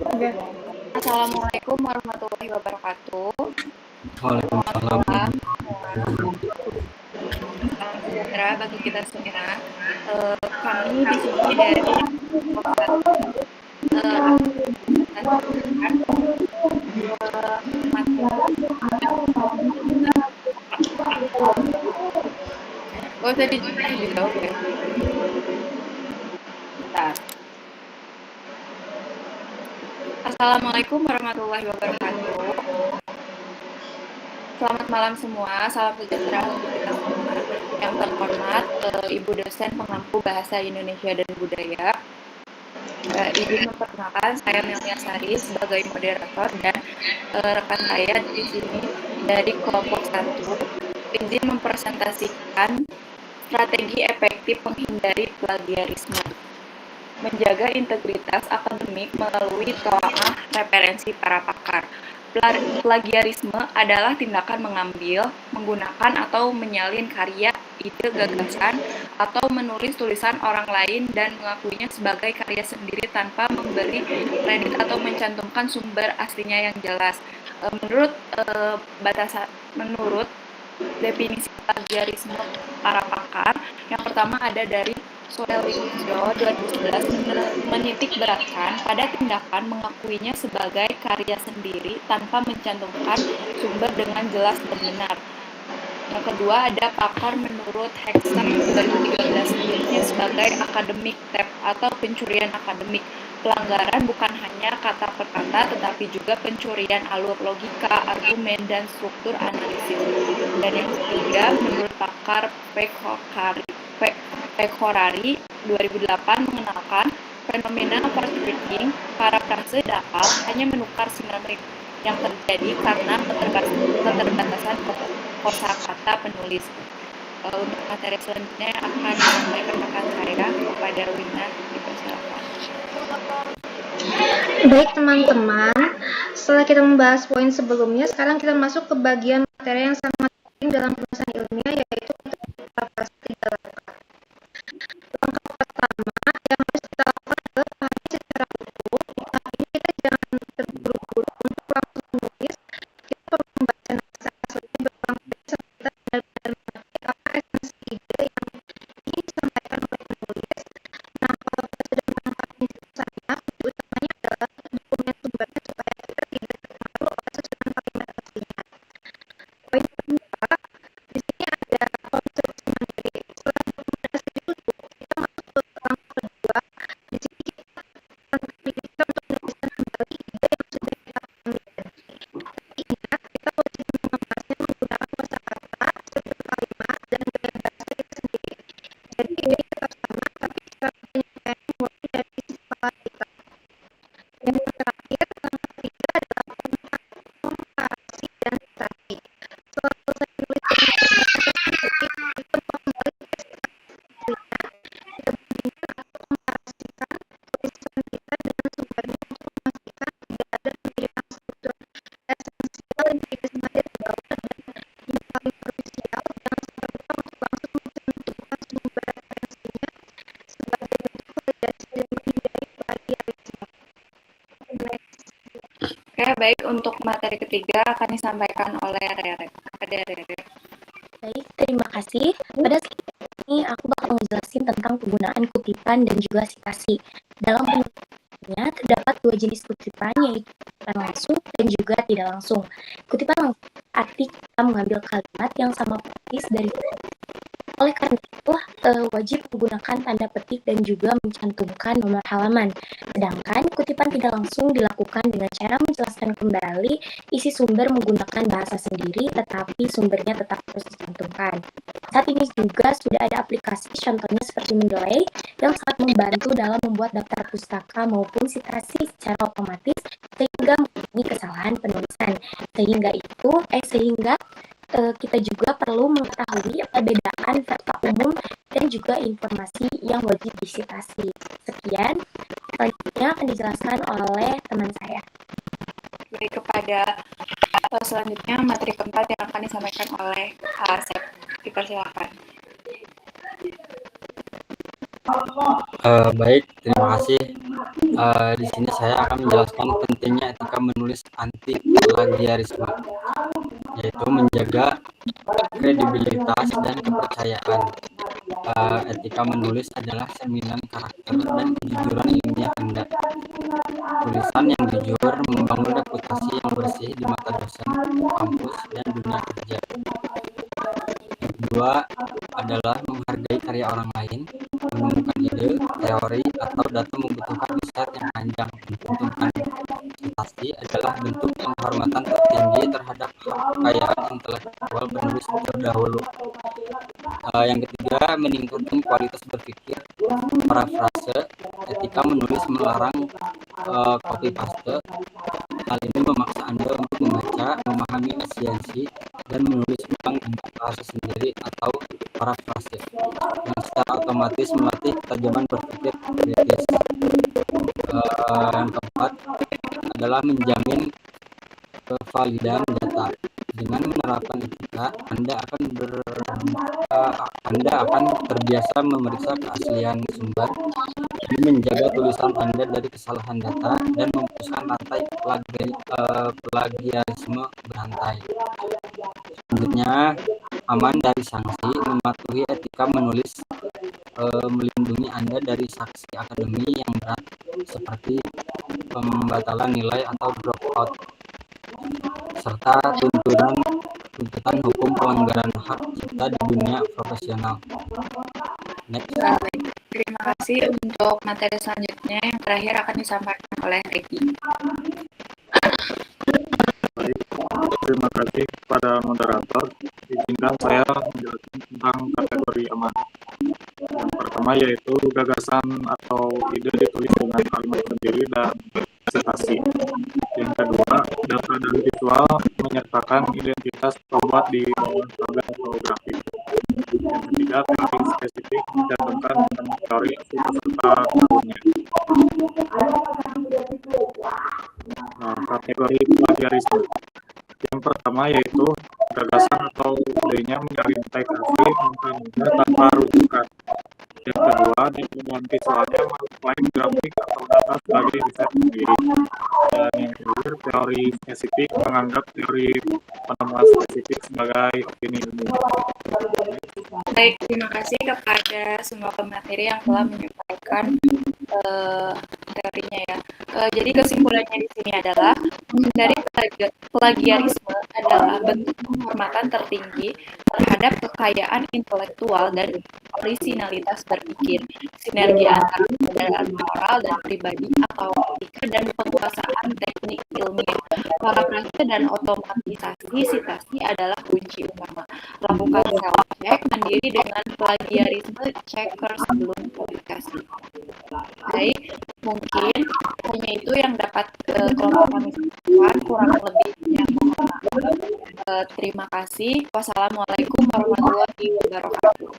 Oke. Assalamualaikum warahmatullahi wabarakatuh. Selamat Waalaikumsalam. malam semua. Salam sejahtera bagi kita semua. Kami di sini dari Kelompok 1 akan menjelaskan materi. Gak usah dijawab ya. Bentar. Assalamualaikum warahmatullahi wabarakatuh. Selamat malam semua, salam sejahtera untuk kita semua. Yang terhormat, Ibu dosen pengampu Bahasa Indonesia dan Budaya. Izin memperkenalkan, saya Melia Sari sebagai moderator dan rekan saya di sini dari kelompok 1. Izin mempresentasikan strategi efektif menghindari plagiarisme. Menjaga integritas akademik melalui telaah referensi para pakar. Plagiarisme adalah tindakan mengambil, menggunakan atau menyalin karya, ide, gagasan, atau menulis tulisan orang lain dan mengakuinya sebagai karya sendiri tanpa memberi kredit atau mencantumkan sumber aslinya yang jelas. Menurut definisi plagiarisme para pakar, yang pertama ada dari Soelistyo 2011 menitik beratkan pada tindakan mengakuinya sebagai karya sendiri tanpa mencantumkan sumber dengan jelas dan benar. Yang kedua ada pakar menurut Hexam 2013 menyebutnya sebagai akademik theft atau pencurian akademik. Pelanggaran bukan hanya kata per kata, tetapi juga pencurian alur logika, argumen, dan struktur analisis. Dan yang ketiga, menurut pakar Pekhorari 2008 mengenalkan fenomena overthinking, parafrase dakal hanya menukar sinonim yang terjadi karena keterbatasan kosakata penulis. Untuk materi selanjutnya akan disampaikan rekan saya kepada Wina, dipersilakan. Baik teman-teman, setelah kita membahas poin sebelumnya, sekarang kita masuk ke bagian materi yang sangat penting dalam penulisan ilmiah, yaitu parafrase tiga langkah. Langkah pertama yang harus kita lakukan adalah pahami secara utuh. Tahap ini kita jangan terburu-buru untuk langsung menulis. Kita perlu membaca naskah aslinya berulang kali sampai kita benar-benar mengerti apa esensi ide yang ingin disampaikan oleh penulis. Nah, kalau kita sudah menangkap inti pesannya, kunci utamanya adalah dokumen sumbernya supaya kita tidak terpengaruh oleh susunan kalimat aslinya. Poin kedua, di sini ada konstruksi mandiri. Setelah dokumentasi ditutup, kita masuk ke langkah kedua. Di sini kita kita untuk menuliskan kembali ide yang sudah kita pahami. Tapi ingat, kita wajib mengemasnya menggunakan kosakata, struktur kalimat, dan gaya bahasa kita sendiri. Jadi ide tetap sama, tapi cara penyampaiannya mulai dari sisi kepala kita. Dan yang terakhir, langkah ketiga adalah komparasi dan citasi. Setelah selesai menulis dengan gaya bahasa sendiri, kita mau kembali ke teks aslinya. Kita bandingkan atau komparasikan tulisan kita dengan sumbernya untuk memastikan tidak ada kemiripan struktur esensial yang tidak sengaja dibawa, dan yang paling krusial, jangan sampai lupa untuk langsung mencantumkan sumber referensinya sebagai bentuk validasi dan menghindari plagiarisme. Oke, baik, untuk materi ketiga akan disampaikan oleh Rere. Kepada Rere. Baik, terima kasih. Pada slide ini aku bakal ngejelasin tentang penggunaan kutipan dan juga sitasi. Dalam penulisannya terdapat dua jenis kutipan, yaitu kutipan langsung dan juga tidak langsung. Kutipan langsung arti kita mengambil kalimat yang sama persis dari oleh karena itu wajib menggunakan tanda petik dan juga mencantumkan nomor halaman. Sedangkan kutipan tidak langsung dilakukan dengan cara menjelaskan kembali isi sumber menggunakan bahasa sendiri, tetapi sumbernya tetap harus dicantumkan. Saat ini juga sudah ada aplikasi contohnya seperti Mendeley yang sangat membantu dalam membuat daftar pustaka maupun sitasi secara otomatis sehingga mengurangi kesalahan penulisan. Sehingga kita juga perlu mengetahui perbedaan fakta umum dan juga informasi yang wajib disitasi. Sekian, selanjutnya akan dijelaskan oleh teman saya. Baik, kepada selanjutnya materi keempat yang akan disampaikan oleh Asep. Dipersilakan. Baik, terima kasih Di sini saya akan menjelaskan pentingnya etika menulis anti plagiarisme, yaitu menjaga kredibilitas dan kepercayaan. Etika menulis adalah cerminan karakter dan kejujuran ilmiah Anda. Tulisan yang jujur membangun reputasi yang bersih di mata dosen, kampus, dan dunia kerja. Yang kedua adalah menghargai karya orang lain. Menemukan ide, teori, atau data membutuhkan riset yang panjang. Menentukan citasi adalah bentuk penghormatan tertinggi terhadap kekayaan intelektual penulis terdahulu. Yang ketiga, meningkatkan kualitas berpikir. Parafrase, etika menulis melarang copy paste. Hal ini memaksa Anda untuk membaca, memahami esensi, dan menulis ulang dengan bahasa sendiri atau parafrase, yang secara otomatis melatih ketajaman berpikir kritis. Yang keempat adalah menjamin kevalidan data. Dengan menerapkan etika, Anda akan terbiasa memeriksa keaslian sumber, menjaga tulisan Anda dari kesalahan data, dan memutuskan rantai plagiarisme berantai. Selanjutnya, aman dari sanksi. Mematuhi etika menulis melindungi Anda dari sanksi akademi yang berat seperti pembatalan nilai atau dropout, serta tuntutan hukum pelanggaran hak cipta di dunia profesional. Next. Baik, terima kasih. Untuk materi selanjutnya yang terakhir akan disampaikan oleh Regi. Baik, terima kasih kepada moderator. Izinkan saya menjelaskan tentang kategori aman. Yang pertama yaitu gagasan atau ide ditulis dengan kalimat sendiri dan citasi. Yang kedua, data dan visual menyertakan identitas pembuat di tabel atau grafik. Yang ketiga, teori spesifik mencantumkan tentang teori serta tahunnya. Kategori plagiarisme. Yang pertama yaitu gagasan atau idenya menginterpretasi angka tanpa rujukan. Yang kedua, di penemuan visualnya mengklaim grafik atau data sebagai riset sendiri. Dan yang terakhir, teori spesifik menganggap teori penemuan spesifik sebagai opini umum. Baik, terima kasih kepada semua pemateri yang telah menyampaikan teorinya ya. Jadi kesimpulannya di sini adalah menghindari plagiarisme adalah bentuk penghormatan tertinggi terhadap kekayaan intelektual dan orisinalitas berpikir, sinergi antara kesadaran moral dan pribadi atau etika dan penguasaan teknik ilmiah. Parafrase dan otomatisasi citasi adalah kunci utama. Lakukan self-check mandiri dengan plagiarisme checker sebelum publikasi. Baik, mungkin hanya itu yang dapat kelompok kami sampaikan, kurang lebihnya mohon maaf. Terima kasih. Wassalamualaikum warahmatullahi wabarakatuh.